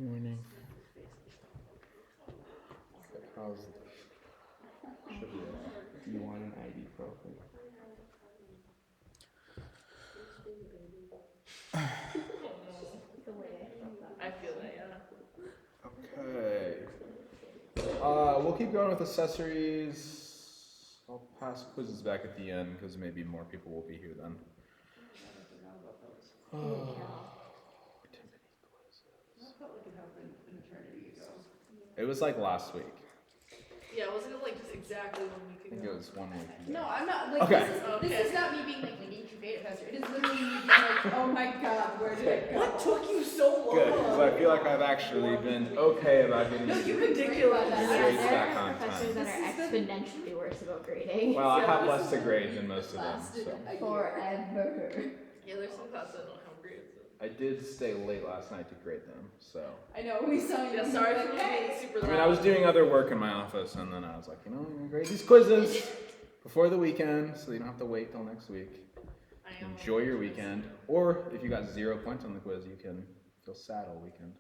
Morning. How's should be you want an ibuprofen? I feel that, yeah. Okay. We'll keep going with accessories. I'll pass quizzes back at the end because maybe more people will be here then. Oh. I felt like it happened an eternity ago. It was like last week. Yeah, wasn't it like just exactly 1 week I ago? think it was 1 week ago. No, I'm not like Okay. This is not me being like, we need to create it faster. It is literally me being like, oh my god, where did it go? What took you so long? Good, because I feel like I've actually been okay about getting You're these ridiculous. grades There back are on professors time. that are exponentially worse about grading. Well, I have less to grade than most of them, Lasted so. a year. Forever. Yeah, there's some classes that don't have grades. I did stay late last night to grade them, so. I know, we saw you. Yeah, and sorry we were for like, hey. being super I loud. mean, I was doing other work in my office, and then I was like, you know, I'm gonna grade these quizzes before the weekend, so you don't have to wait till next week. I am. Enjoy your weekend, or if you got 0 points on the quiz, you can feel sad all weekend.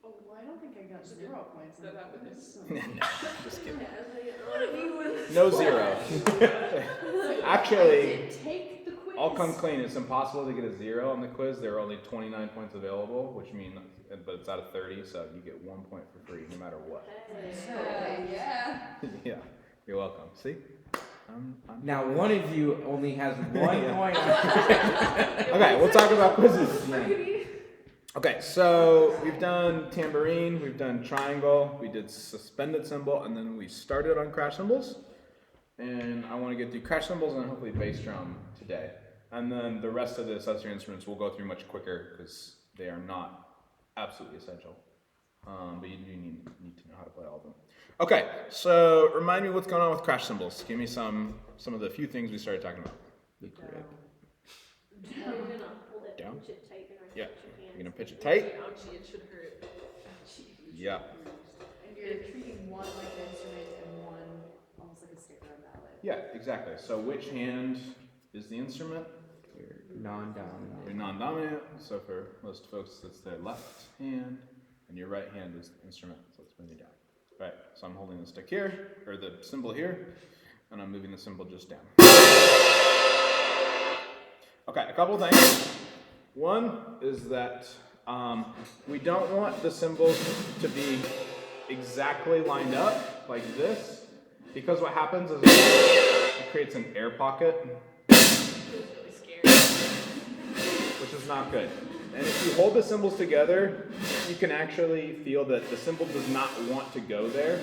Oh, well, I don't think I got 0 points. That happened. No, just kidding. What have you been? No 0. I Actually, did take the quiz. I'll come clean. It's impossible to get a 0 on the quiz. There are only 29 points available, which means, but it's out of 30, so you get 1 point for free no matter what. Yeah. Yeah, you're welcome. See? Now, one of you only has 1 point. Okay, we'll talk about quizzes. Okay, so we've done tambourine, we've done triangle, we did suspended cymbal, and then we started on crash cymbals. And I want to get through crash cymbals and hopefully bass drum today. And then the rest of the accessory instruments we'll go through much quicker because they are not absolutely essential. But you do need to know how to play all of them. Okay, so remind me what's going on with crash cymbals. Give me some of the few things we started talking about. You're gonna hold it, Down? pinch it tight, Yeah. and your You're gonna hands. pitch it tight. Ouchie, it should hurt. Yeah. And you're treating one like an instrument and one almost like a stick or a mallet. Yeah, exactly. So which hand is the instrument? You're non-dominant. You're non-dominant, so for most folks it's their left hand, and your right hand is the instrument, so it's moving down. Right, so I'm holding the stick here, or the cymbal here, and I'm moving the cymbal just down. Okay, a couple things. One is that we don't want the cymbals to be exactly lined up like this, because what happens is it creates an air pocket, It was really scary. which is not good. And if you hold the cymbals together, you can actually feel that the cymbal does not want to go there.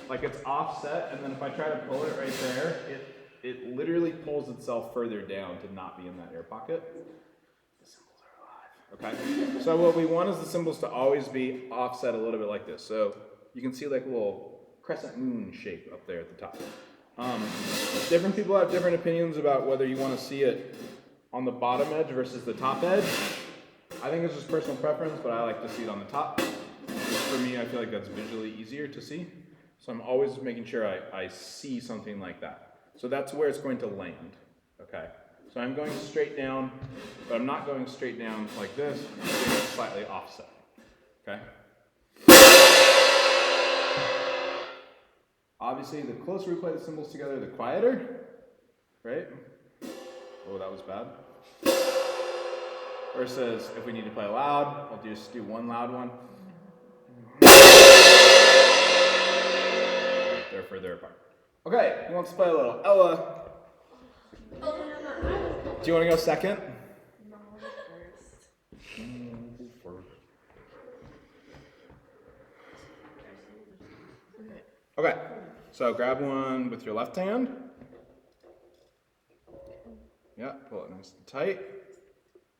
Like it's offset, and then if I try to pull it right there, it literally pulls itself further down to not be in that air pocket. The cymbals are alive. Okay? So what we want is the cymbals to always be offset a little bit like this. So you can see like a little crescent moon shape up there at the top. Different people have different opinions about whether you want to see it on the bottom edge versus the top edge. I think it's just personal preference, but I like to see it on the top. For me, I feel like that's visually easier to see. So I'm always making sure I see something like that. So that's where it's going to land, okay? So I'm going straight down, but I'm not going straight down like this. I'm doing it slightly offset, okay? Obviously, the closer we play the cymbals together, the quieter, right? Oh, that was bad. Versus if we need to play loud, I'll just do one loud one. They're further apart. Okay, who wants to play a little? Ella. Do you want to go second? No, first. Okay, so grab one with your left hand. Yeah, pull it nice and tight.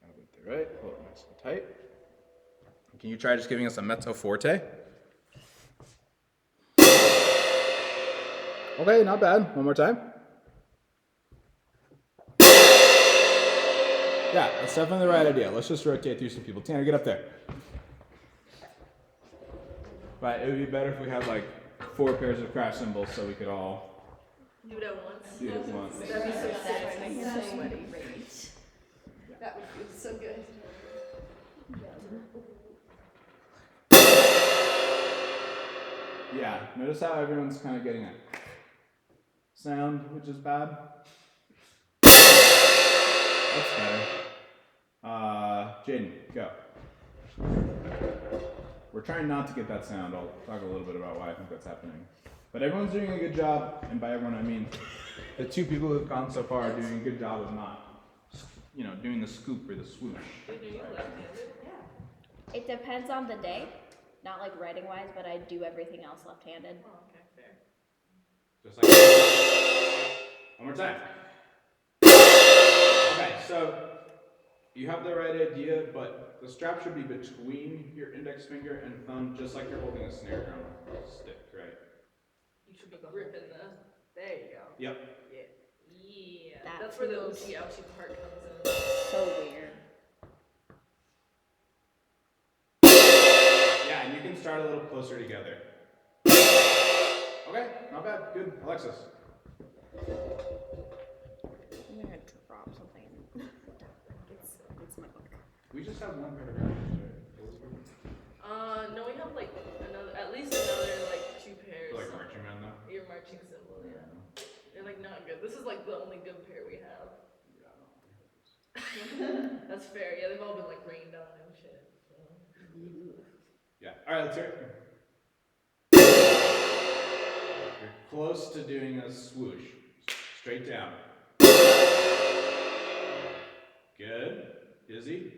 With the right, pull it nice and tight. Can you try just giving us a mezzo forte? Okay, not bad. One more time. Yeah, that's definitely the right idea. Let's just rotate through some people. Tanner, get up there. Right, it would be better if we had like 4 pairs of crash cymbals so we could all Do it at once. do it at once. That'd be so sad. My hands are sweaty. That would feel so good. Yeah, notice how everyone's kind of getting a sound, which is bad. That's better. Jaden, go. We're trying not to get that sound. I'll talk a little bit about why I think that's happening. But everyone's doing a good job, and by everyone I mean the two people who've gone so far are doing a good job of not, doing the scoop or the swoosh. Dude, are you left-handed? It depends on the day. Not like writing wise, but I do everything else left-handed. Oh, okay, fair. Just like that. One more time. Okay, so you have the right idea, but the strap should be between your index finger and thumb, just like you're holding a snare drum stick, right? You should be gripping the. There you go. Yep. Yeah. That That's where the feels- ouchie ouchie part comes in. So weird. Yeah, and you can start a little closer together. Okay, not bad. Good. Alexis. I'm gonna drop something. It's my book. We just have one paragraph, right? No, we have like at least another like 2 pairs. Like marching band though? Your marching symbol, yeah. They're like not good. This is like the only good pair we have. That's fair. Yeah, they've all been like rained on and shit. So. Yeah. Alright, let's hear it. You're close to doing a swoosh. Straight down. Good. Izzy?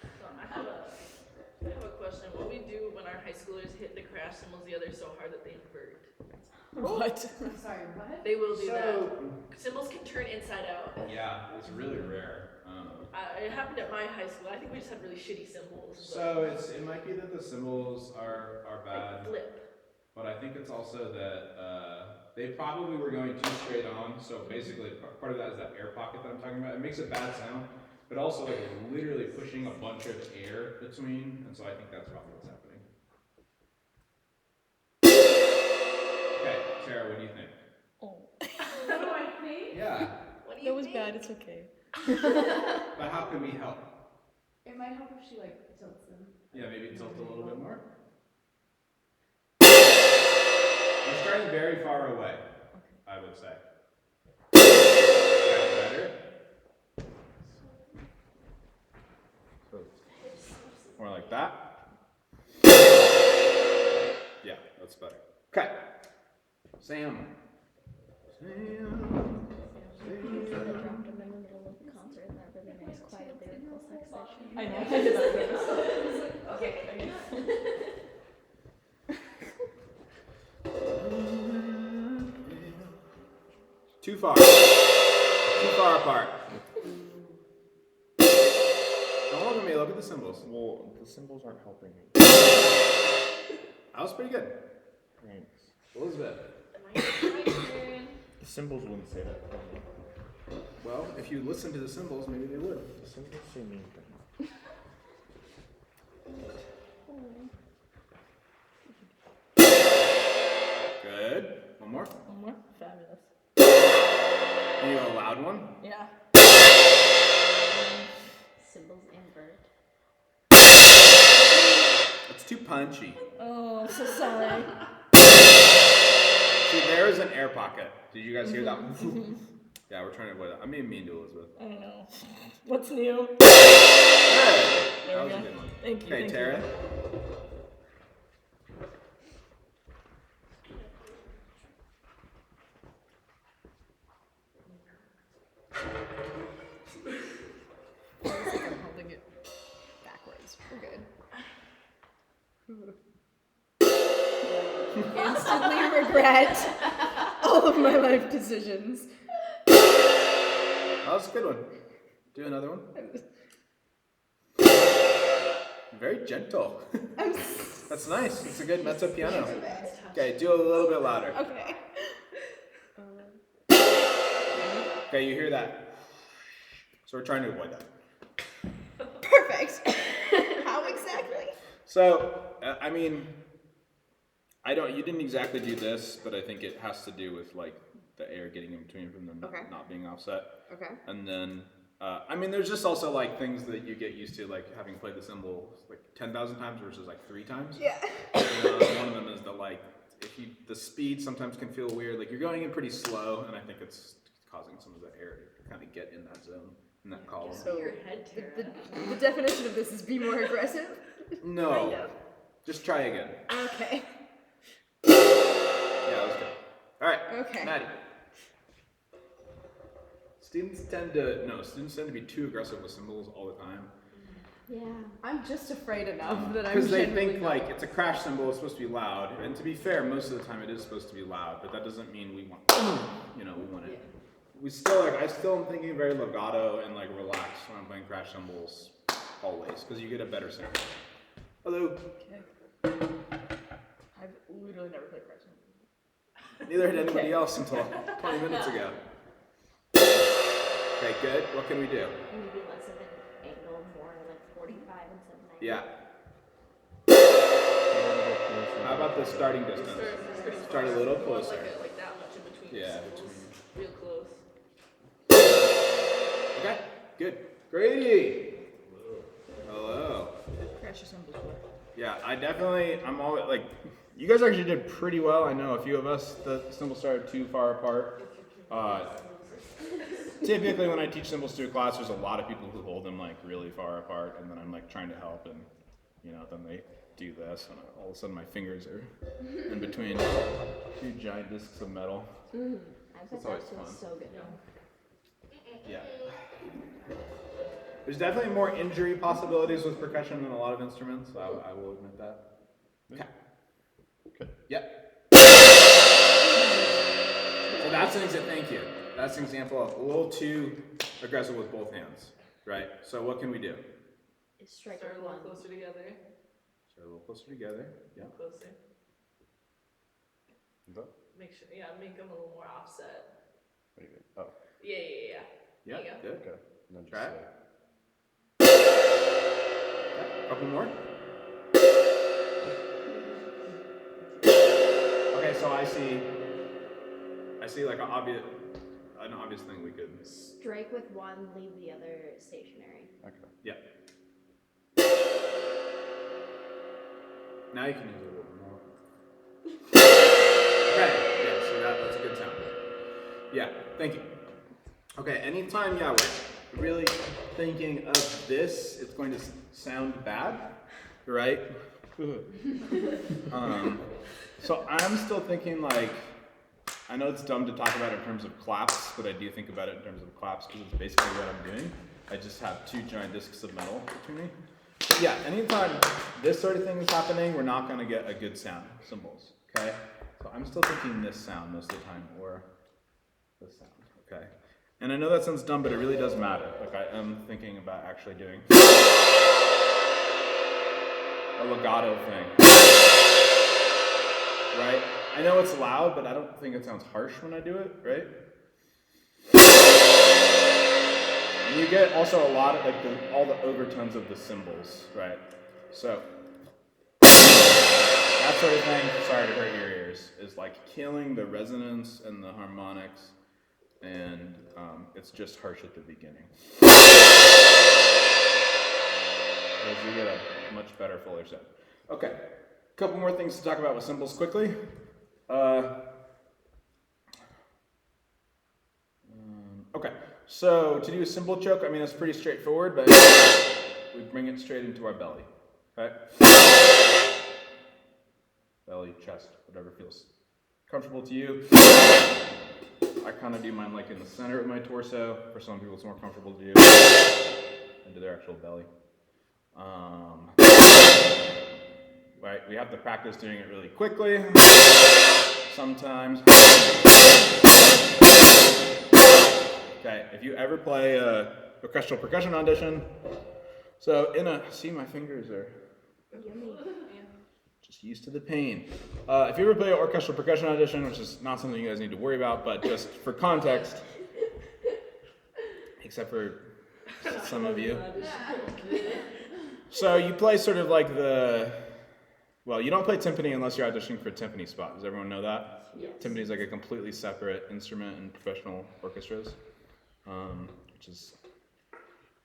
So I have a question. What do we do when our high schoolers hit the crash cymbals together so hard that they invert? What? I'm sorry, what? They will do that. So, Cymbals can turn inside out. yeah, it's really rare. It happened at my high school. I think we just had really shitty cymbals. So it might be that the cymbals are bad, Like flip. but I think it's also that they probably were going too straight on. So basically, part of that is that air pocket that I'm talking about. It makes a bad sound, but also like literally pushing a bunch of air between, and so I think that's probably what's happening. Okay, Tara, what do you think? Oh. What do I think? Yeah, What do you think? It's okay. but how can we help? It might help if she like tilts them. Yeah, maybe tilt a little bit more. You're starting very far away, I would say. That's better. So, more like that. Yeah, that's better. Okay. Sam. Dropped them in the middle of the concert in that really nice quiet lyrical sex session. I know. Okay. Too far. Too far apart. Don't look at me, look at the cymbals. Well, the symbols aren't helping me. That was pretty good. Thanks. Elizabeth. My turn. The symbols wouldn't say that. Would they? Well, if you listen to the cymbals, maybe they would. The symbols say mean things. Good. One more. One more? Fabulous. And you a loud one? Yeah. Symbols invert. It's too punchy. Oh, I'm so sorry. See, there is an air pocket. Did you guys hear that? Yeah, we're trying to avoid that. I'm being mean to Elizabeth. I know. What's new? Good. There That we was a go. good one. Thank you. Okay, thank Tara. You. I'm holding it backwards. We're good. Instantly regret all of my life decisions. That was a good one. Do another one. Very gentle. That's nice. It's a good mezzo piano. Okay, do a little bit louder. Okay. Okay, you hear that? So we're trying to avoid that. Perfect. How exactly? So, I mean, you didn't exactly do this, but I think it has to do with like the air getting in between from them Okay. not being offset. Okay. And then I mean, there's just also like things that you get used to, like having played the cymbal like 10,000 times versus like 3 times. Yeah. One of them is that like the speed sometimes can feel weird. Like you're going in pretty slow, and I think it's causing some of the air to kind of get in that zone, in that column. So Your head tear the definition of this is be more aggressive. No, Kind of. just try again. Okay. Yeah, let's go. All right. Okay. Maddie. Students tend to be too aggressive with cymbals all the time. Yeah. I'm just afraid enough that I'm Because they genuinely think like it's a crash cymbal, it's supposed to be loud. And to be fair, most of the time it is supposed to be loud, but that doesn't mean we want, we want it. We still I still am thinking very legato and like relaxed when I'm playing crash cymbals always, because you get a better sound. Hello. I've literally never played crash cymbals. Neither had anybody else until 20 minutes ago. Okay, good. What can we do? Maybe less of an angle, more like 45 instead of 90. Yeah. How about the starting distance? Start a little closer. Like that much in between. Yeah, cymbals. between. Real close. Okay, good. Grady! Hello. Crash cymbals work. Yeah, I'm always, like, you guys actually did pretty well. I know a few of us, the cymbals started too far apart. Typically when I teach cymbals to a class, there's a lot of people who hold them like really far apart, and then I'm like trying to help, and then they do this, and all of a sudden my fingers are in between 2 giant discs of metal. I bet It's that always feels fun. so good. Yeah. There's definitely more injury possibilities with percussion than a lot of instruments. I will admit that. Okay. Good. Yep. So that's an example. Thank you. That's an example of a little too aggressive with both hands, right? So what can we do? Strike Start a with little one. closer together. Start a little closer together. Yeah. Closer. Make sure, make them a little more offset. What do you mean? Oh, Yeah. Yeah. There you go. Good. okay. And then just Try it. say, Okay. Couple more. Okay, so I see like an obvious thing we could. Strike with one, leave the other stationary. okay. Yeah. Now you can use it a little bit more. Okay. Yeah. So that's a good sound. Yeah. Thank you. Okay. Anytime, we're really thinking of this, it's going to sound bad, right? So I'm still thinking like, I know it's dumb to talk about it in terms of claps, but I do think about it in terms of claps because it's basically what I'm doing. I just have 2 giant discs of metal between me. But yeah, anytime this sort of thing is happening, we're not going to get a good sound, cymbals, okay? So I'm still thinking this sound most of the time, or this sound, okay? And I know that sounds dumb, but it really does matter. Like I am thinking about actually doing a legato thing, right? I know it's loud, but I don't think it sounds harsh when I do it, right? And you get also a lot of all the overtones of the cymbals, right? So that sort of thing, sorry to hurt your ears, is like killing the resonance and the harmonics, and it's just harsh at the beginning. Whereas you get a much better, fuller sound. Okay, a couple more things to talk about with cymbals quickly. Okay, so to do a cymbal choke, I mean, it's pretty straightforward, but we bring it straight into our belly, okay? Belly, chest, whatever feels comfortable to you. I kind of do mine like in the center of my torso. For some people, it's more comfortable to do into their actual belly. Right, we have to practice doing it really quickly. Sometimes. Okay, if you ever play a orchestral percussion audition, so see my fingers are just used to the pain. If you ever play an orchestral percussion audition, which is not something you guys need to worry about, but just for context, except for some of you. So you play sort of like you don't play timpani unless you're auditioning for a timpani spot. Does everyone know that? Yes. Timpani is like a completely separate instrument in professional orchestras, which is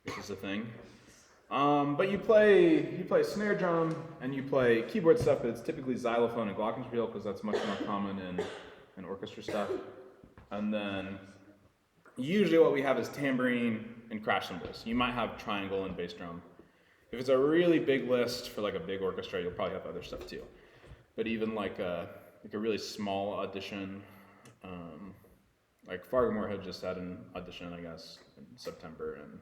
which is a thing. But you play snare drum and you play keyboard stuff, but it's typically xylophone and glockenspiel because that's much more common in orchestra stuff. And then usually what we have is tambourine and crash cymbals. You might have triangle and bass drum. If it's a really big list for like a big orchestra, you'll probably have other stuff too. But even like a really small audition, like Fargo had just had an audition, I guess, in September, and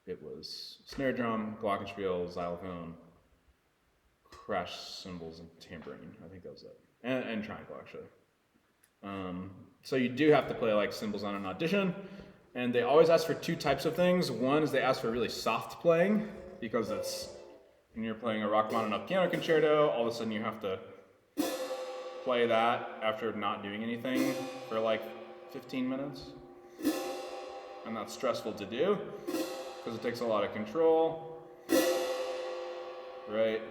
it was snare drum, glockenspiel, xylophone, crash cymbals, and tambourine. I think that was it, and triangle actually. So you do have to play like cymbals on an audition, and they always ask for two types of things. One is they ask for really soft playing because it's when you're playing a Rachmaninoff piano concerto, all of a sudden you have to play that after not doing anything for like 15 minutes, and that's stressful to do because it takes a lot of control, right?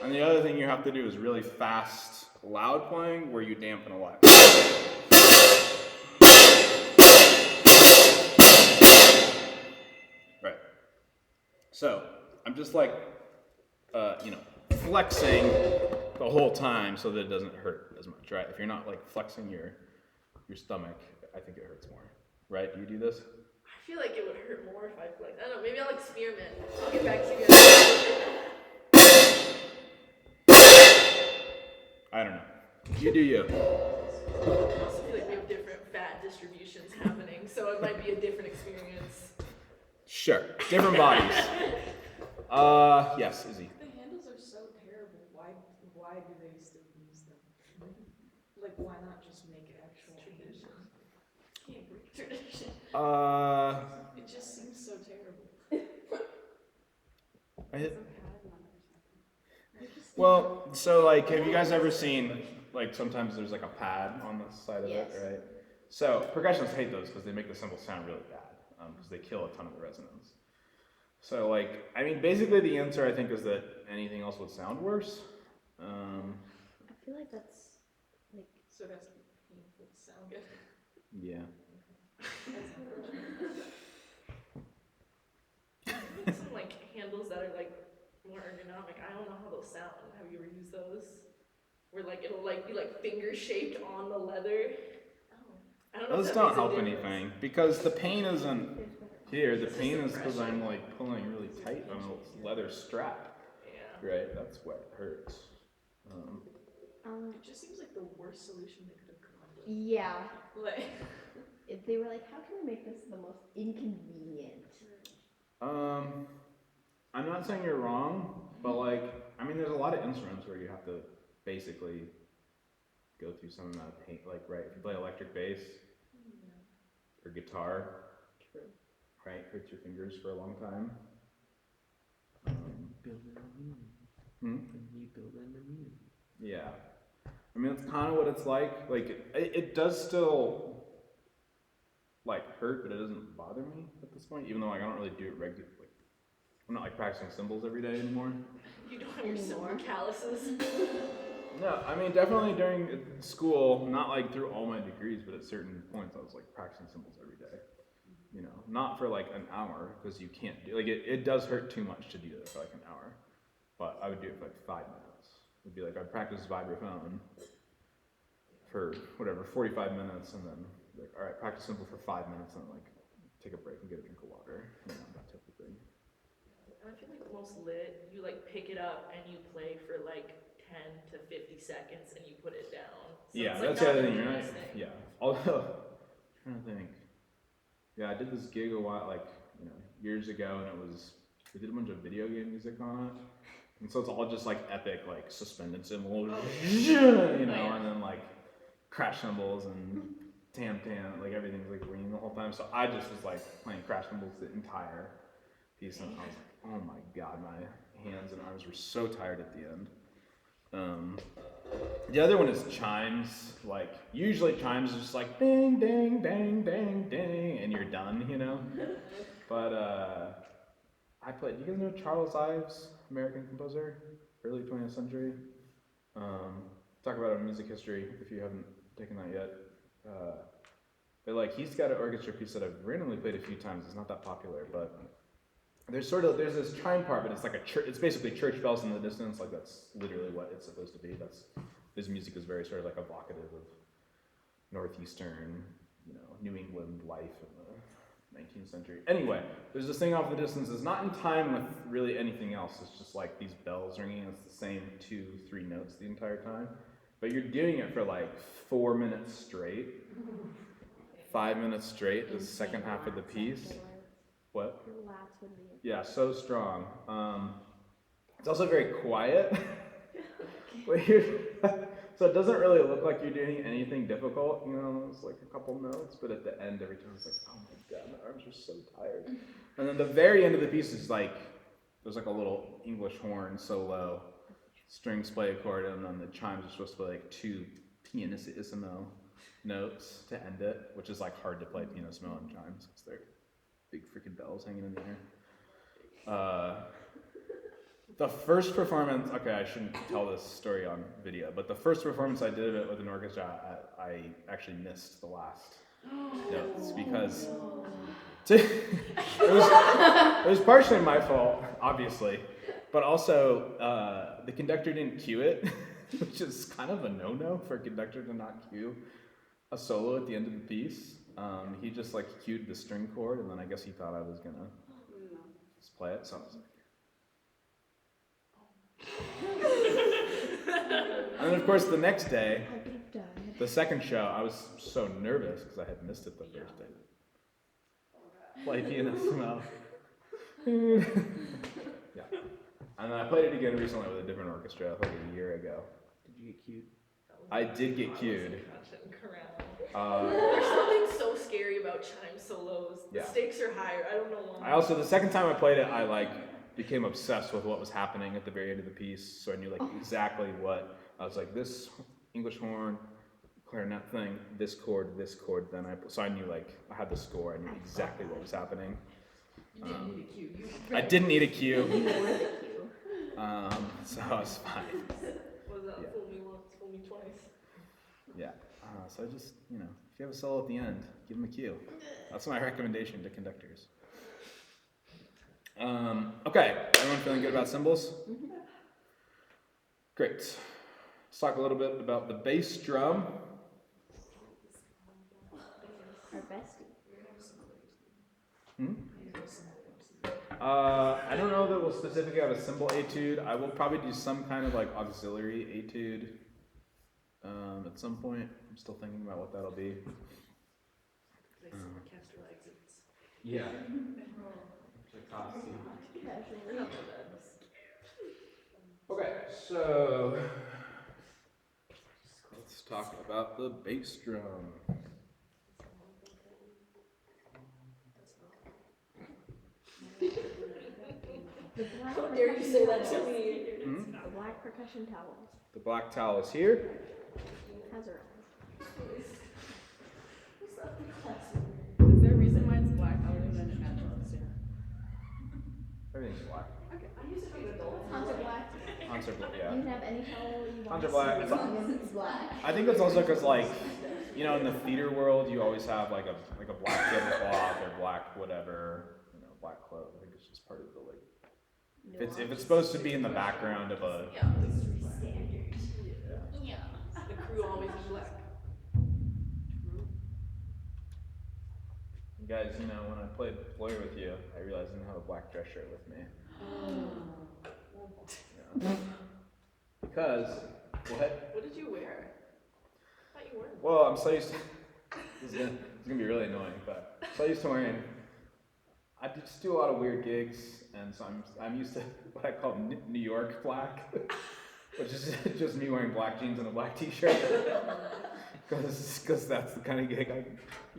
And the other thing you have to do is really fast, loud playing where you dampen a lot. Right. So, I'm just like, flexing the whole time so that it doesn't hurt as much, right? If you're not like flexing your stomach, I think it hurts more, right? Do you do this? I feel like it would hurt more if I flex. I don't know, maybe I'll experiment. I'll get back to you guys. I don't know. You do you. I also feel like we have different fat distributions happening, so it might be a different experience. Sure. Different bodies. Yes, Izzy. The handles are so terrible. Why do they still use them? Like, why not just make actual Tradition. Can't break tradition. It just seems so terrible. Well, so like, have you guys ever seen, like, sometimes there's like a pad on the side of it, right? So percussionists hate those because they make the cymbal sound really bad, because they kill a ton of the resonance. So like, I mean, basically the answer I think is that anything else would sound worse. I feel like that's like. So it has to be painful to sound good. Yeah. Some like handles that are like more ergonomic. I don't know how they'll sound. Have you ever used those? Where like it'll like be like finger shaped on the leather. I don't know. Those if that don't makes a help difference. anything because the pain isn't here. The pain is because I'm like pulling really tight on a leather strap. Yeah. Right? That's what hurts. It just seems like the worst solution they could have come up with. Yeah. Like, If they were like, how can we make this the most inconvenient? I'm not saying you're wrong, but like, I mean, there's a lot of instruments where you have to basically go through some amount of pain. Like, right, if you play electric bass or guitar, right, hurts your fingers for a long time. You build an immunity. Yeah. I mean, it's kind of what it's like. Like, it does still, like, hurt, but it doesn't bother me at this point, even though like, I don't really do it regularly. Like, I'm not, like, practicing cymbals every day anymore. You don't have your cymbal calluses. No, I mean, definitely during school, not, like, through all my degrees, but at certain points, I was, like, practicing cymbals every day. You know, not for, like, an hour, because you can't do, like, it does hurt too much to do that for, like, an hour. But I would do it for, like, 5 minutes. It'd be like, I'd practice vibraphone for, whatever, 45 minutes, and then, like, all right, practice cymbal for 5 minutes, and, like, take a break and get a drink of water, you know, that type of thing. I feel like most lit, you like pick it up and you play for like 10 to 50 seconds and you put it down. So Yeah, it's, like, that's the not other thing, you're not, interesting. yeah. Although, I'm trying to think. Yeah, I did this gig a while, like, you know, years ago, and it was, we did a bunch of video game music on it. And so it's all just like epic, like suspended cymbals, you know, and then like crash cymbals and tam, like everything's like ringing the whole time. So I just was like playing crash cymbals the entire piece, and I was like, oh my god, my hands and arms were so tired at the end. The other one is chimes. Like usually chimes is just like ding, ding, ding, ding, ding, and you're done, you know. But I played. You guys know Charles Ives, American composer, early 20th century. talk about a music history if you haven't taken that yet. But like he's got an orchestra piece that I've randomly played a few times. It's not that popular, but there's this chime part, but it's like it's basically church bells in the distance. Like that's literally what it's supposed to be. His music is very sort of like evocative of northeastern, New England life in the 19th century. Anyway, there's this thing off in the distance. It's not in time with really anything else. It's just like these bells ringing. It's the same 2-3 notes the entire time. But you're doing it for like 4 minutes straight. 5 minutes straight, the second half of the piece. What? Your lats would be. Yeah, so strong. It's also very quiet. So it doesn't really look like you're doing anything difficult, it's like a couple notes, but at the end every time it's like, oh my god, my arms are so tired. And then the very end of the piece is like, there's like a little English horn solo, strings play a chord, and then the chimes are supposed to be like 2 pianissimo notes to end it, which is like hard to play pianissimo on chimes because they're big freaking bells hanging in the air. The first performance, okay, I shouldn't tell this story on video, but the first performance I did of it with an orchestra, I actually missed the last notes because it was partially my fault, obviously, but also the conductor didn't cue it, which is kind of a no-no for a conductor to not cue a solo at the end of the piece. He just like cued the string chord, and then I guess he thought I was gonna just play it, so I was like, and then of course the next day, the second show, I was so nervous because I had missed it the first day. Play pianissimo. Yeah. And then I played it again recently with a different orchestra, like a year ago. Did you get cued? I did get cued. There's something so scary about chime solos. The Yeah. stakes are higher. I don't know why. The second time I played it, I became obsessed with what was happening at the very end of the piece, so I knew exactly what, I was like, this English horn, clarinet thing, this chord, then so I knew I had the score, I knew exactly what was happening. You didn't need a cue. I didn't need a cue, You were the cue. so I was fine. Was that Yeah. fool me once, fool me twice? Yeah, so just, if you have a solo at the end, give them a cue. That's my recommendation to conductors. Okay, everyone feeling good about cymbals? Mm-hmm. Great. Let's talk a little bit about the bass drum. Our bestie. I don't know that we'll specifically have a cymbal etude. I will probably do some kind of auxiliary etude at some point. I'm still thinking about what that'll be. Orchestral exits. Yeah. Okay, so let's talk about the bass drum. How dare you say that to me? The black percussion towels. The black towel is here. Has her eyes. Is there a reason why it's black other than it matches? Everything's black. I used to be an adult. Hans are black. Hans are black, You yeah. can have any towel you want. Hans are black. As long as it's black. I think that's also because, in the theater world, you always have a black tablecloth or black whatever, black cloth. I think it's just part of the if it's supposed to be in the background of a. Yeah. Standard. Yeah. The crew always is black. Guys, when I played Fleur with you, I realized I didn't have a black dress shirt with me. Yeah. Because, what? What did you wear? I thought you were. Well, I'm so used to, this is gonna be really annoying, but I'm so used to wearing, I just do a lot of weird gigs, and so I'm used to what I call New York black, which is just me wearing black jeans and a black t-shirt. Because that's the kind of gig I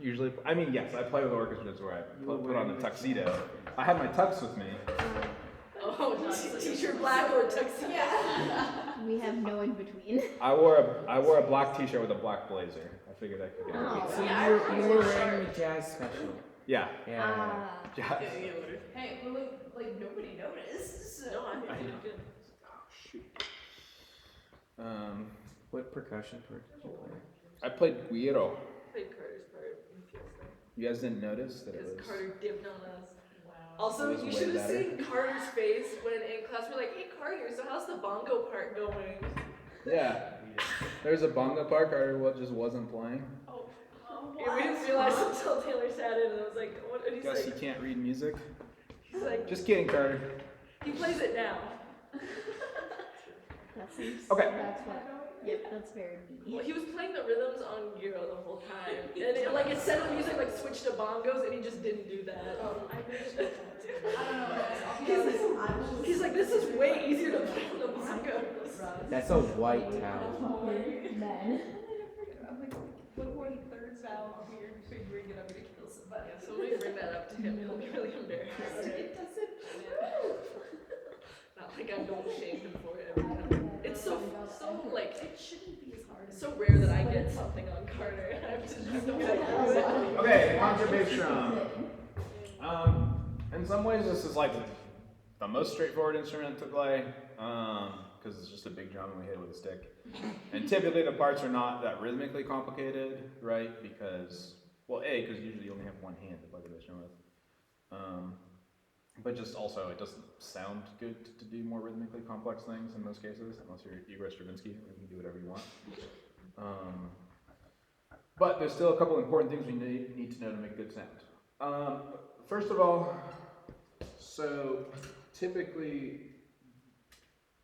usually. Yes, I play with orchestras where I put on a tuxedo. I have my tux with me. Oh, t-shirt black or tuxedo? Yeah. We have no in between. I wore a black t-shirt with a black blazer. I figured I could get it. Oh. So Yeah, you were wearing the jazz special. Yeah. Yeah. Yeah. Hey, well, nobody noticed. So. No, I think you did good. Oh shoot. What percussion part did you play? I played güiro. Played Carter's part in Fiesta. You guys didn't notice that it Because was. Carter dipped on us. Wow. Also, It was you way should have better. seen Carter's face when in class we're like, hey Carter, so how's the bongo part going? Yeah. There was a bongo part Carter just wasn't playing. Oh, yeah, we didn't realize until Taylor sat in and I was like, what? And he's Guess he like, can't read music. he's like, Just kidding, Carter. he plays it now. That seems. Okay. That's what. Yep, that's very neat. Well, he was playing the rhythms on gyro the whole time, and it instead of music like switched to bongos, and he just didn't do that. He's like, this is way easier to play on the bongos. That's a white towel. Men. I'm like, what one third valve weird figuring it, I'm gonna kill somebody. Yeah, somebody bring that up to him. He'll be really embarrassed. It doesn't. Not like I'm going to shame him for it every time. It's so like It shouldn't be as hard as. so rare that I get something on Carter. I have to just get through it. Okay, concert bass drum. In some ways, this is like the most straightforward instrument to play, because it's just a big drum and we hit it with a stick. And typically the parts are not that rhythmically complicated, right? Because, well, because usually you only have one hand to play the bass drum with. But just also, it doesn't sound good to do more rhythmically complex things in most cases, unless you're Igor Stravinsky, and you can do whatever you want. But there's still a couple important things we need to know to make good sound. First of all, so typically,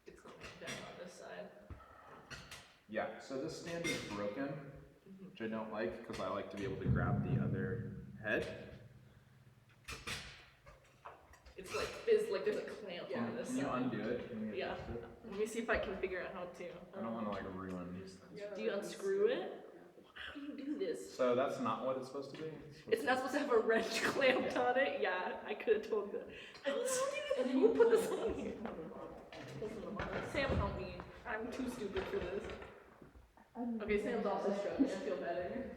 It's going down on this side. yeah, so this stand is broken, which I don't like, because I like to be able to grab the other head. It's like there's a clamp on this Can you side. undo it? Can we Yeah. adjust it? Let me see if I can figure out how to. I don't want to like ruin. Do you unscrew it? How do you do this? So that's not what it's supposed to be? It's not supposed to have a wrench clamped on it. Yeah, I could have told you that. How do you put this on here? Sam, help me. I'm too stupid for this. Okay, Sam's also struggling. I feel better.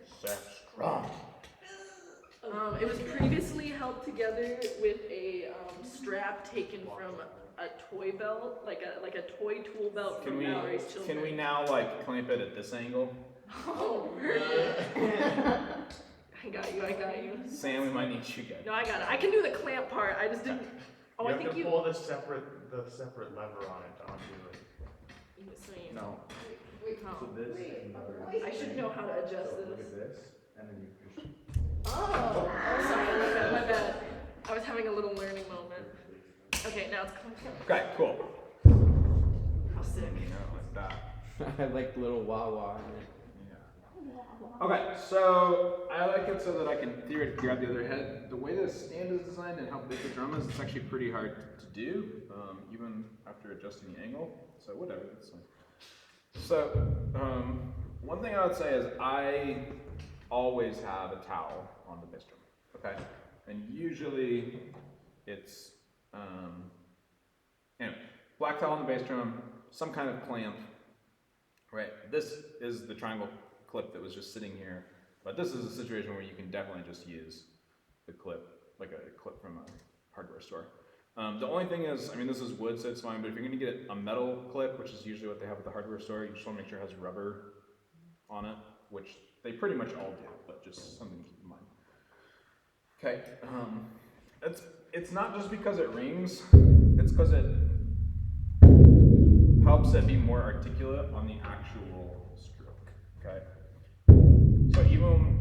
Strong. It was previously held together with a strap taken from a toy belt, like a toy tool belt Can from we Mallory's Children. can we now like clamp it at this angle? Oh, I got you. Sam, we might need you guys. No, I got it. I can do the clamp part. I just didn't. Oh, You I have think to you. pull the separate lever on it to undo it. So you- No. Oh. this and the I should know how to adjust look this. at this, and then you push. Oh, sorry, my bad. I was having a little learning moment. Okay, now it's clamped. Okay, cool. How sick. Like that. I like little wah-wah. Yeah. Okay, so I like it so that I can theoretically grab the other head. The way this stand is designed and how big the drum is, it's actually pretty hard to do, even after adjusting the angle. So whatever, that's fine. So one thing I would say is I always have a towel on the bass drum, okay? And usually it's, anyway, black towel on the bass drum, some kind of clamp, right? This is the triangle clip that was just sitting here, but this is a situation where you can definitely just use the clip, like a clip from a hardware store. The only thing is, I mean, this is wood, so it's fine, but if you're gonna get a metal clip, which is usually what they have at the hardware store, you just wanna make sure it has rubber on it, which they pretty much all do, but just something to keep in mind. Okay, it's not just because it rings, it's because it helps it be more articulate on the actual stroke, okay? So even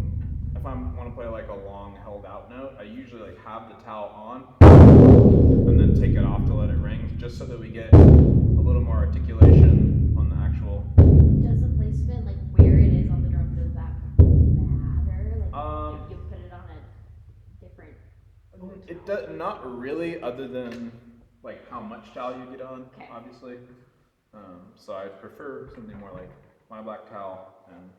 if I want to play like a long held out note, I usually like have the towel on and then take it off to let it ring, just so that we get a little more articulation on the actual. Does the placement, like where it is on the drum, does that matter? Like if you put it on a different. It does not really, other than like how much towel you get on, Okay. obviously. So I prefer something more like my black towel, and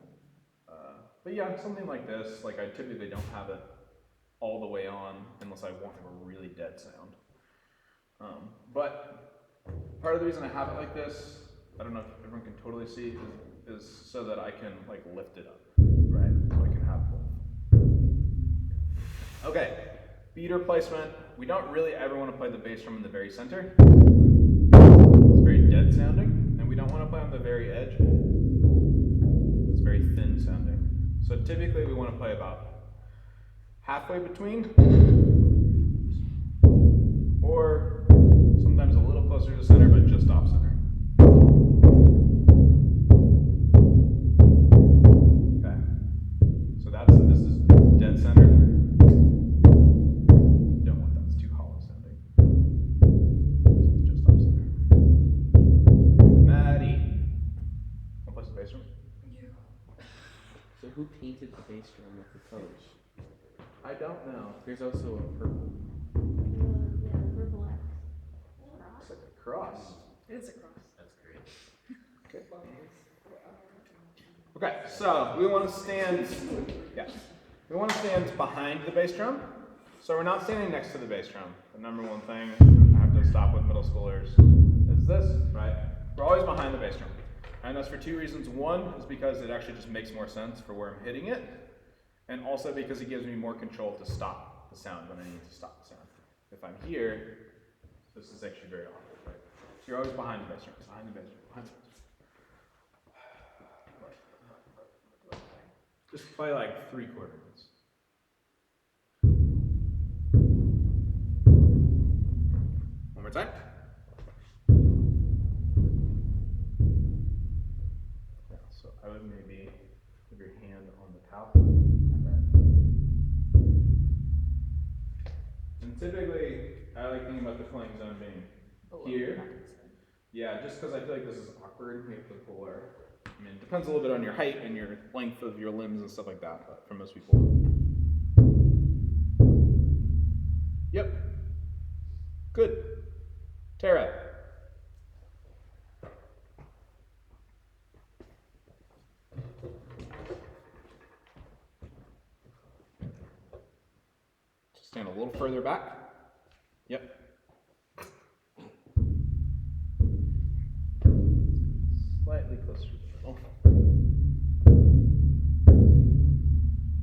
but yeah, something like this. Like I typically don't have it all the way on unless I want a really dead sound. But part of the reason I have it like this, I don't know if everyone can totally see, is so that I can like lift it up, right? So I can have both. Okay, beater placement. We don't really ever want to play the bass drum in the very center. It's very dead sounding, and we don't want to play on the very edge. very thin sounding. So typically we want to play about halfway between, or sometimes a little closer to center, but just off center. Okay. So this is dead center. Don't want that, it's too hollow sounding. This is just off center. Maddie. Wanna play some bass drum? So who painted the bass drum with the colors? I don't know. There's also a purple. Yeah, purple X. Looks like a cross. It's a cross. That's great. Okay, so we want to stand, we want to stand behind the bass drum. So we're not standing next to the bass drum. The number one thing I have to stop with middle schoolers is this, right? We're always behind the bass drum. And that's for two reasons. One is because it actually just makes more sense for where I'm hitting it. And also because it gives me more control to stop the sound when I need to stop the sound. If I'm here, this is actually very awkward, right? So you're always behind the bass drum, behind the bass drum, behind the bass drum. Just play like 3/4 notes. One more time. Yeah, so I would maybe put your hand on the top. And typically, I like thinking about the playing zone being here. Yeah, just because I feel like this is awkward. We have to pull our. I mean, it depends a little bit on your height and your length of your limbs and stuff like that, but for most people. Yep. Good. Tara. Just stand a little further back. Yep. Slightly closer to the middle.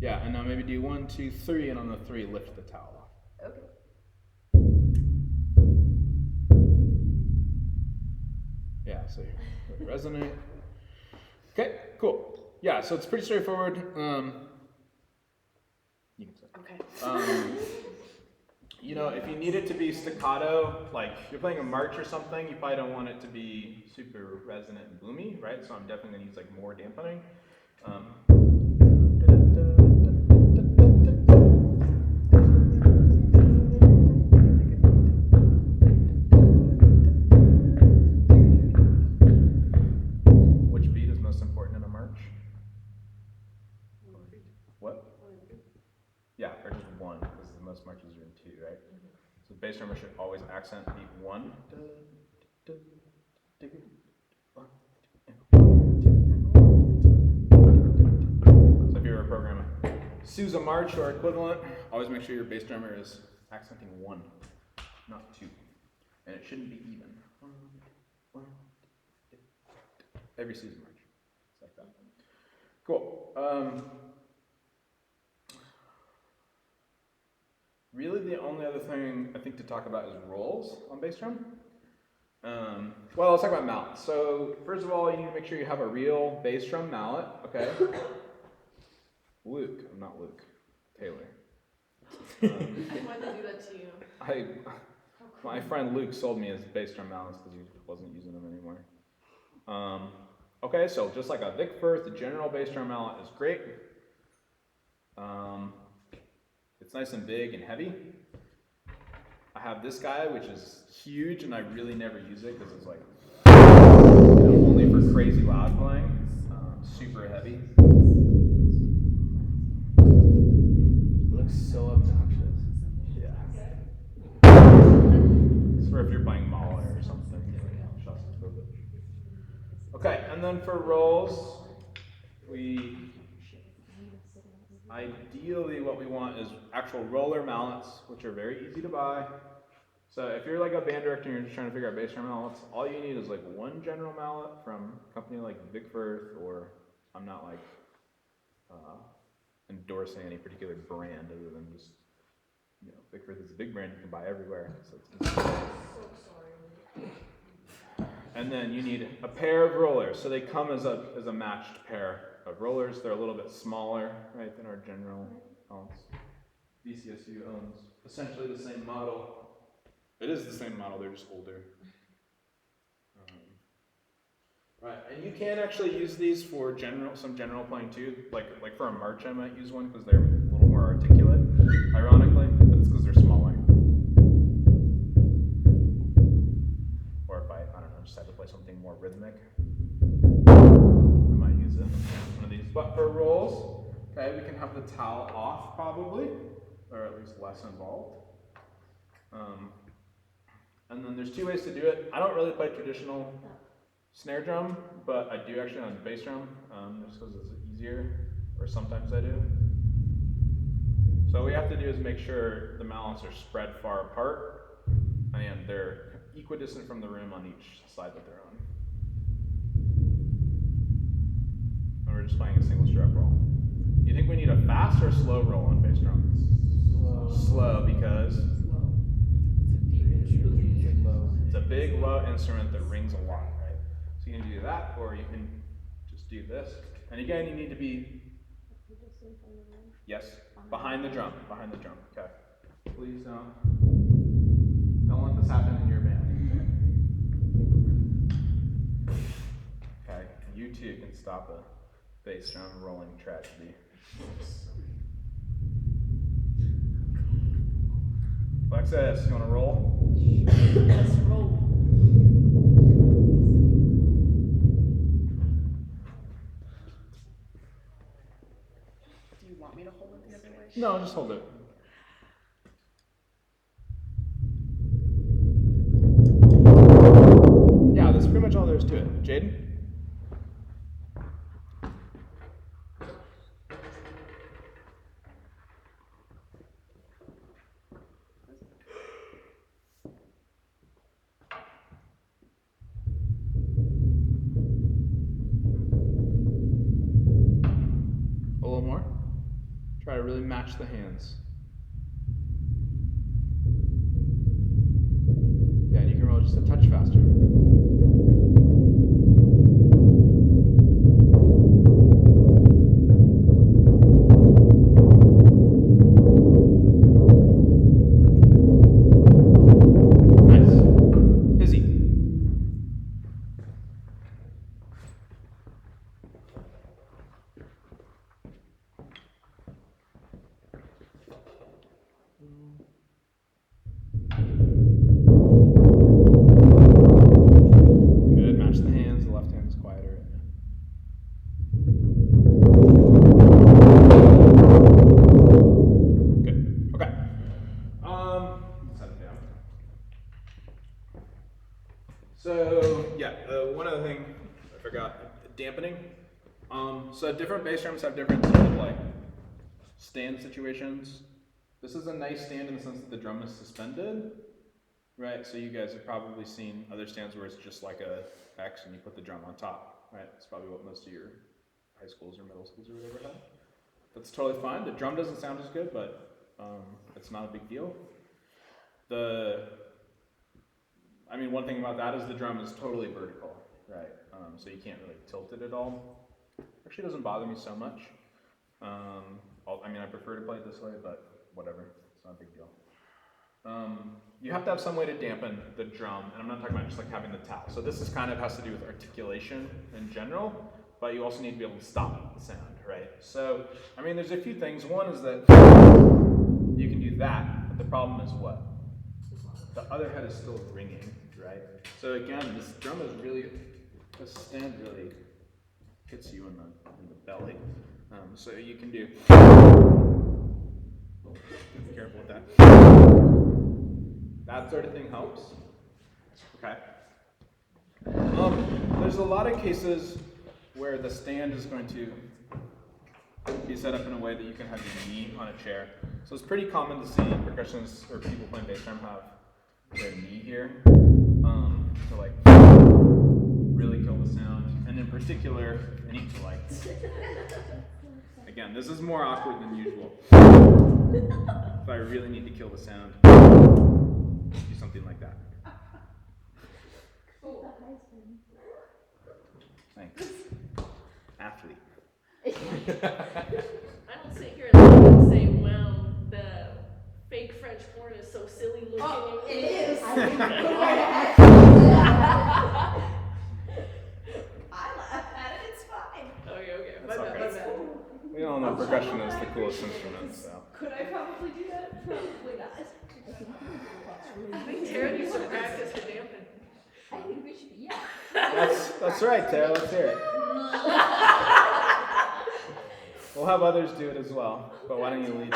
Yeah, and now maybe do 1, 2, 3, and on the 3, lift the towel off. Okay. Yeah, so you resonate. Okay, cool. Yeah, so it's pretty straightforward. You can say. Okay. You know, if you need it to be staccato, like you're playing a march or something, you probably don't want it to be super resonant and boomy, right? So I'm definitely gonna use like more dampening. Which beat is most important in a march? What? Yeah, or just 1, because most marches are in 2, right? So the bass drummer should always accent beat 1. So if you're a program Sousa march or equivalent, always make sure your bass drummer is accenting 1, not 2. And it shouldn't be even. Every Sousa march. It's like that. Cool. Really, the only other thing I think to talk about is rolls on bass drum. Well, let's talk about mallets. So, first of all, you need to make sure you have a real bass drum mallet, okay? Luke, I'm not Luke, Taylor. Why'd they do that to you? My friend Luke sold me his bass drum mallets because he wasn't using them anymore. Okay, so just like a Vic Firth, the general bass drum mallet is great. It's nice and big and heavy. I have this guy, which is huge, and I really never use it because it's like only for crazy loud playing. Super heavy. It looks so obnoxious. Yeah. It's for if you're playing Mahler or something. Okay, and then for rolls, ideally what we want is actual roller mallets, which are very easy to buy. So if you're like a band director and you're just trying to figure out bass drum mallets, all you need is like 1 general mallet from a company like Vic Firth, or I'm not like endorsing any particular brand other than just, you know, Vic Firth is a big brand you can buy everywhere. So it's easy. So sorry. And then you need a pair of rollers. So they come as a matched pair of rollers. They're a little bit smaller, right, than our General owns. VCSU owns essentially the same model. It is the same model, they're just older. Right, and you can actually use these for some general playing too. Like for a march, I might use one because they're a little more articulate, ironically, but it's because they're smaller. Or if I don't know, just have to play something more rhythmic, I might use one of these. But for rolls, okay, we can have the towel off probably, or at least less involved. And then there's two ways to do it. I don't really play traditional snare drum, but I do actually on bass drum, just because it's easier, or sometimes I do. So what we have to do is make sure the mallets are spread far apart, and they're equidistant from the room on each side that they're on. And we're just playing a single stroke roll. Do you think we need a fast or slow roll on bass drum? Slow, because it's a big low instrument that rings a lot, right? So you can do that, or you can just do this. And again, you need to be, yes, behind the drum, okay. Please don't let this happen in your band. Okay, you too can stop a bass drum rolling tragedy. Alexis, you wanna roll? Let's roll. Do you want me to hold it the other way? No, just hold it. Yeah, that's pretty much all there is to it. Jaden? A little more. Try to really match the hands. Yeah, and you can roll just a touch faster. Nice. Izzy. Good, match the hands, the left hand is quieter. Good, okay. Let's set it down. So, yeah, one other thing I forgot, dampening. So different bass drums have different sort of like stand situations. This is a nice stand in the sense that the drum is suspended, right? So you guys have probably seen other stands where it's just like a X and you put the drum on top, right? That's probably what most of your high schools or middle schools or whatever have. That's totally fine. The drum doesn't sound as good, but it's not a big deal. One thing about that is the drum is totally vertical, right? So you can't really tilt it at all. Actually, doesn't bother me so much. I prefer to play it this way, but whatever, it's not a big deal. You have to have some way to dampen the drum, and I'm not talking about just like having the towel. So this is kind of has to do with articulation in general, but you also need to be able to stop the sound, right? So, there's a few things. One is that you can do that, but the problem is what? The other head is still ringing, right? So again, this stand really hits you in the belly. So you can do, be careful with that. That sort of thing helps, okay? There's a lot of cases where the stand is going to be set up in a way that you can have your knee on a chair. So it's pretty common to see percussionists or people playing bass drum have their knee here to like really kill the sound. And in particular, I need to like, again, this is more awkward than usual. If I really need to kill the sound, do something like that. Thanks. Athlete. I don't sit here and say, wow, the fake French horn is so silly looking. Oh, it is. I think I laugh at it, it's fine. Okay, my That's bad, okay. my bad. We all know percussion is the coolest instrument, so. Could I probably do that? Probably not. I think Tara needs to practice her damping. I think we should, yeah. That's right, Tara. Let's hear it. We'll have others do it as well, but why don't you lead?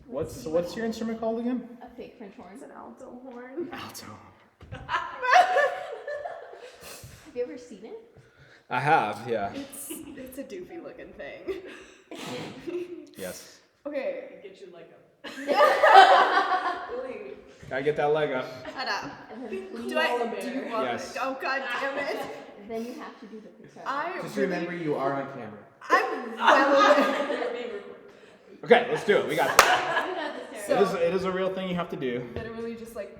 What's your instrument called again? A fake French horn. It's an alto horn. Alto. Have you ever seen it? I have, yeah. It's a doofy looking thing. Yes. Okay. Get you like a. Gotta get that leg up. Shut up. And then Do please, you want Yes. it? Oh god damn it. then you have to do the picture. Just remember you are on camera. I'm well aware. Okay, let's do it. We got this. So- It is a real thing you have to do. Literally just like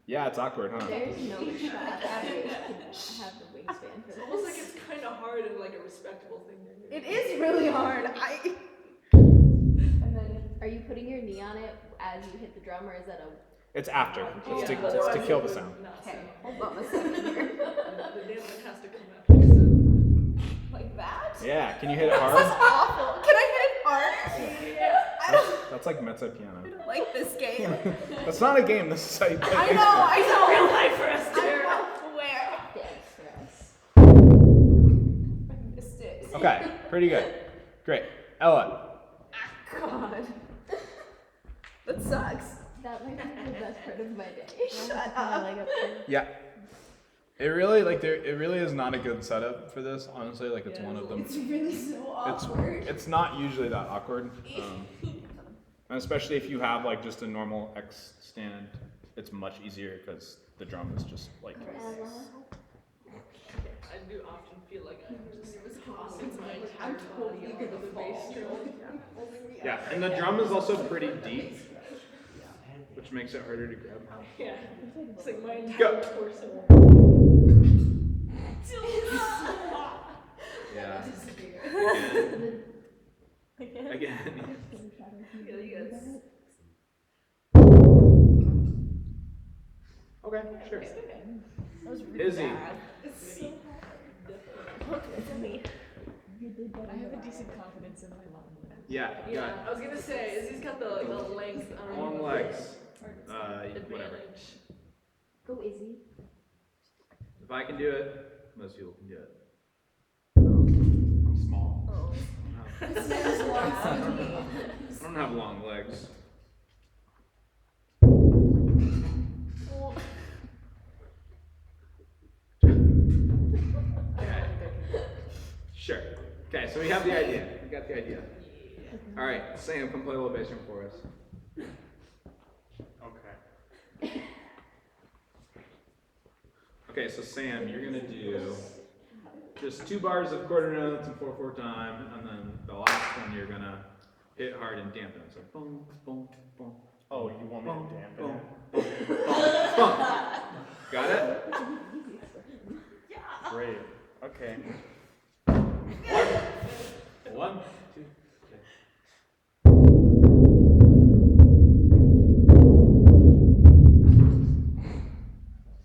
Yeah, it's awkward, huh? There's no shot that you can have the wingspan for It's almost like this. it's kind of hard and like a respectable thing to do. it is really hard. And then Are you putting your knee on it as you hit the drum, or is that a... It's after. It's Yeah, to kill the sound. Not okay, so. hold on a second here. The damping has to come after the sound. Like that? Yeah, can you hit it This is hard? awful. Can I hit it hard? I That's like mezzo piano. don't like this game. That's not a game. This is how you play. I know. Real life for us, I'm Tara. well aware. Yes, for us. I missed it. Okay, pretty good. Great. Ella. God. That sucks. That might be the best part of my day. Shut My up. leg up there. Yeah. It really is not a good setup for this. Honestly, like it's Yeah, one of them. It's really so awkward. It's not usually that awkward, and especially if you have like just a normal X stand, it's much easier because the drum is just like. I do often feel like I'm just awesome. my entire I'm body totally onto gonna the fall. bass drum. Yeah, and the drum is also pretty deep, which makes it harder to grab. Yeah, it's like my entire Go. torso. Yeah. Again. Yeah, you guys. Okay, sure. That was really Izzy. bad. It's so I have a decent confidence in my long legs. Yeah, you Yeah, got I was gonna say, Izzy's got the length. long legs. Whatever. Advantage. Go, Izzy. If I can do it, most people can do it. I'm small. Oh. I don't have long legs. Okay. Sure. Okay, so we have the idea. We got the idea. All right, Sam, come play a little bass drum for us. Okay. Okay, so Sam, you're gonna do just 2 bars of quarter notes in 4/4 time, and then the last one you're gonna hit hard and dampen. So boom, boom, boom. Oh, you want me to dampen Boom, it? boom, boom, boom. Got it? Great. Okay. 1, 2, 3.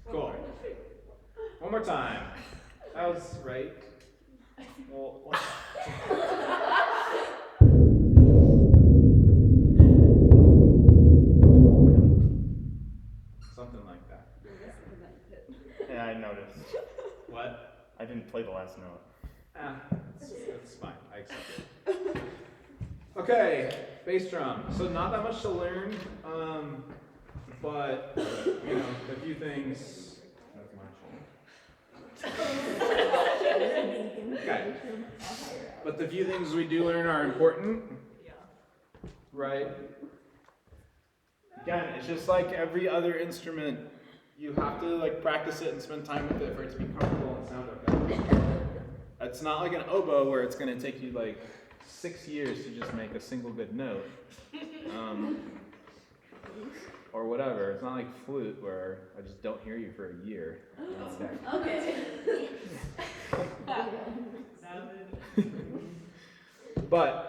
Cool. One more time. That was right. Well, something like that. Yeah, I noticed. What? I didn't play the last note. It's fine. I accept it. Okay, bass drum. So not that much to learn, but you know, a few things. Okay. But the few things we do learn are important, Yeah. right? Again, it's just like every other instrument. You have to like practice it and spend time with it for it to be comfortable and sound okay. It's not like an oboe where it's gonna take you like 6 years to just make a single good note. or whatever. It's not like flute where I just don't hear you for a year. Okay. But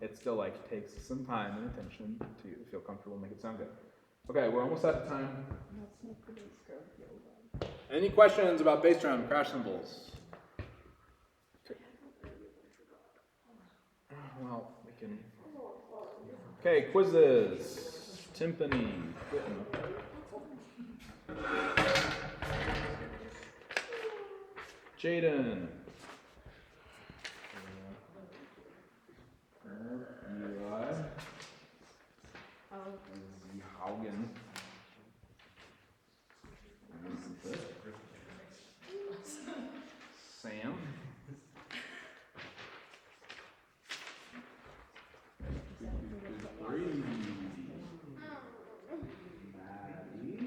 it still like takes some time and attention to feel comfortable and make it sound good. Okay, we're almost out of time. Any questions about bass drum crash cymbals? Well, we can. Okay, quizzes. Timpani. Jaden. Eli. Haugen. Sam. Maddie.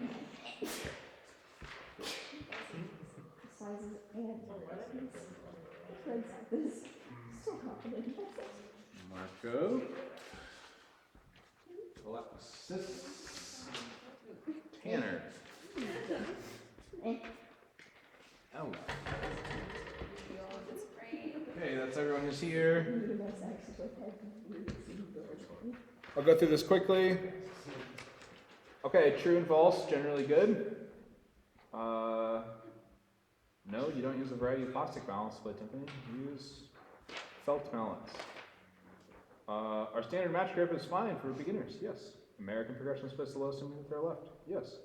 Sizes and friends like this. So confident. Marco. Alexis. Tanner. Ella. Okay, that's everyone who's here. I'll go through this quickly. Okay, true and false, generally good. No, you don't use a variety of plastic mallets to play timpani. You use felt mallets. Our standard match grip is fine for beginners, yes. American percussionist plays the lowest cymbal with their left, yes.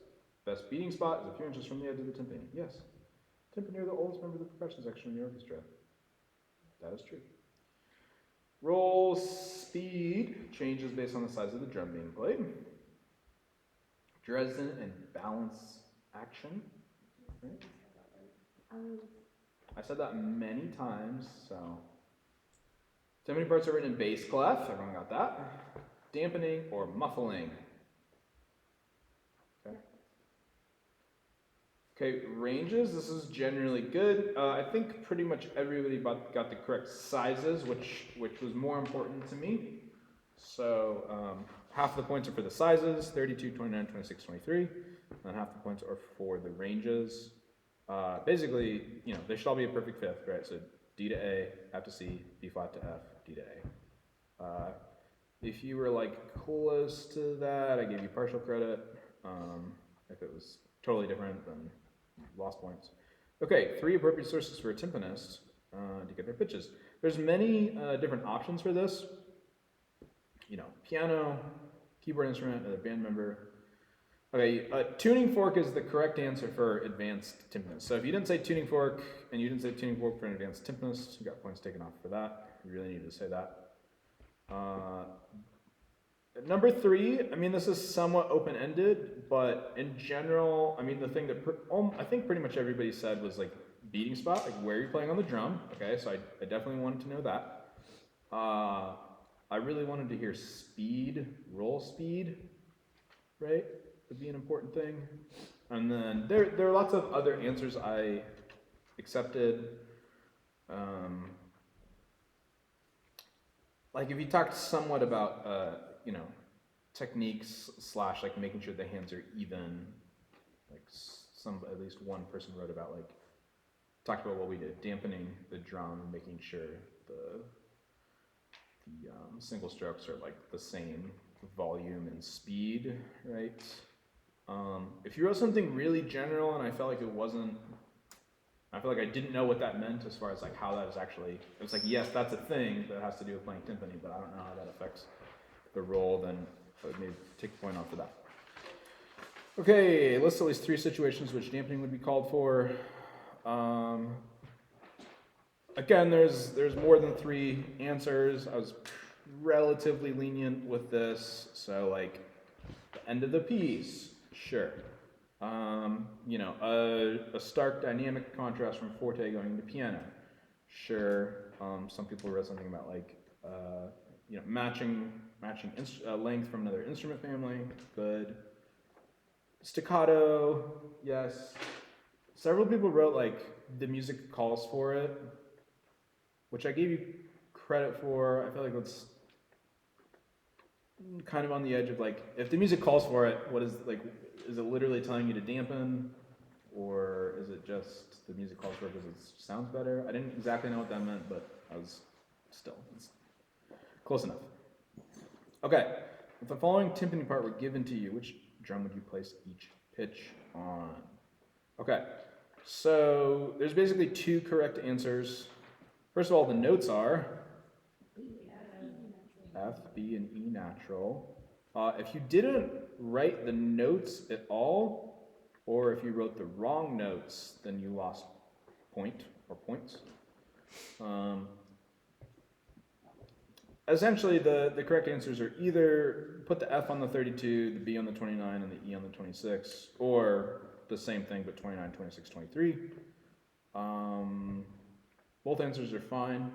Best beating spot is a few inches from the edge of the timpani, yes. Timpani are the oldest member of the percussion section in the orchestra. That is true. Roll speed changes based on the size of the drum being played. Dresden and balance action. Right? I said that many times, so. Timpani parts are written in bass clef, everyone got that? Dampening or muffling. Okay, ranges, this is generally good. I think pretty much everybody got the correct sizes, which was more important to me. So half the points are for the sizes, 32, 29, 26, 23, and half the points are for the ranges. Basically, you know, they should all be a perfect fifth, right? So D to A, F to C, B flat to F, D to A. If you were like close to that, I give you partial credit. If it was totally different, then lost points. Okay, 3 appropriate sources for a timpanist to get their pitches. There's many different options for this. You know, piano, keyboard instrument, another band member. Okay, tuning fork is the correct answer for advanced timpanist. So if you didn't say tuning fork and you didn't say tuning fork for an advanced timpanist, you got points taken off for that. You really needed to say that. Number 3, I mean, this is somewhat open-ended, but in general, I mean, the thing that I think pretty much everybody said was like beating spot, like where you're playing on the drum. Okay, so I definitely wanted to know that. I really wanted to hear speed, roll speed, right? Would be an important thing. And then there are lots of other answers I accepted. Like if you talked somewhat about, you know, techniques / like making sure the hands are even, like at least one person wrote about like, talked about what we did, dampening the drum, making sure the single strokes are like the same volume and speed, right? If you wrote something really general and I felt like I feel like I didn't know what that meant as far as like how that is actually, it was like, yes, that's a thing that has to do with playing timpani, but I don't know how that affects the roll, then I would maybe take a point off for that. Okay, list at least 3 situations which dampening would be called for. Again, there's more than 3 answers. I was relatively lenient with this, so like the end of the piece, sure. You know, a stark dynamic contrast from forte going into piano, sure. Some people wrote something about like, you know, matching length from another instrument family, good. Staccato, yes. Several people wrote like the music calls for it, which I gave you credit for. I feel like kind of on the edge of like, if the music calls for it, what is like, is it literally telling you to dampen, or is it just the music calls for it because it sounds better? I didn't exactly know what that meant, but I was it's close enough. Okay, if the following timpani part were given to you, which drum would you place each pitch on? Okay, so there's basically two correct answers. First of all, the notes are F, B, and E natural. If you didn't write the notes at all, or if you wrote the wrong notes, then you lost point or points. Essentially, the correct answers are either put the F on the 32, the B on the 29, and the E on the 26, or the same thing but 29, 26, 23. Both answers are fine.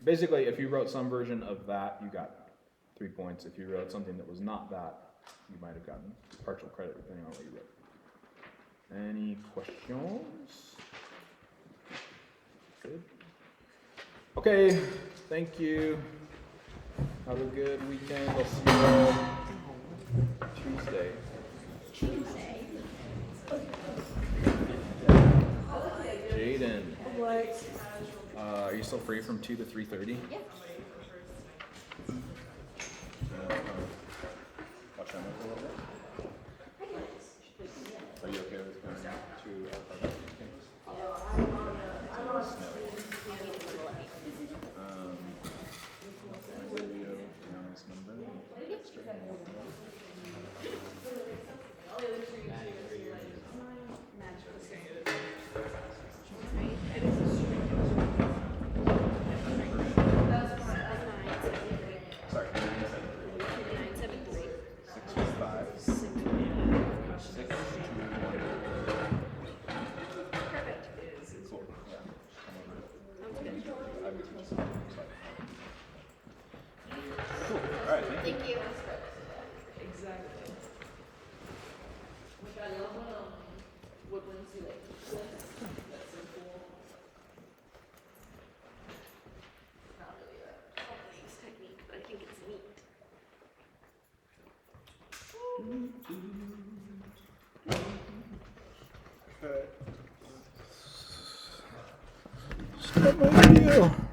Basically, if you wrote some version of that, you got 3 points. If you wrote something that was not that, you might have gotten partial credit depending on what you wrote. Any questions? Good. Okay, thank you. Have a good weekend. I'll see you all Tuesday. Jaden. Are you still free from 2 to 3:30? Yeah. Watch that a little bit. Are you okay with going to our campus? Radio down this number. Sorry, 973. 655. 621. Perfect. Cool. Yeah. Sounds good. I would teach some. Cool. All right. Thank you. Thank you. Exactly. Which I love when woodlands do like this. That's so cool. Not really a Japanese technique, but I think it's neat. Stop my video.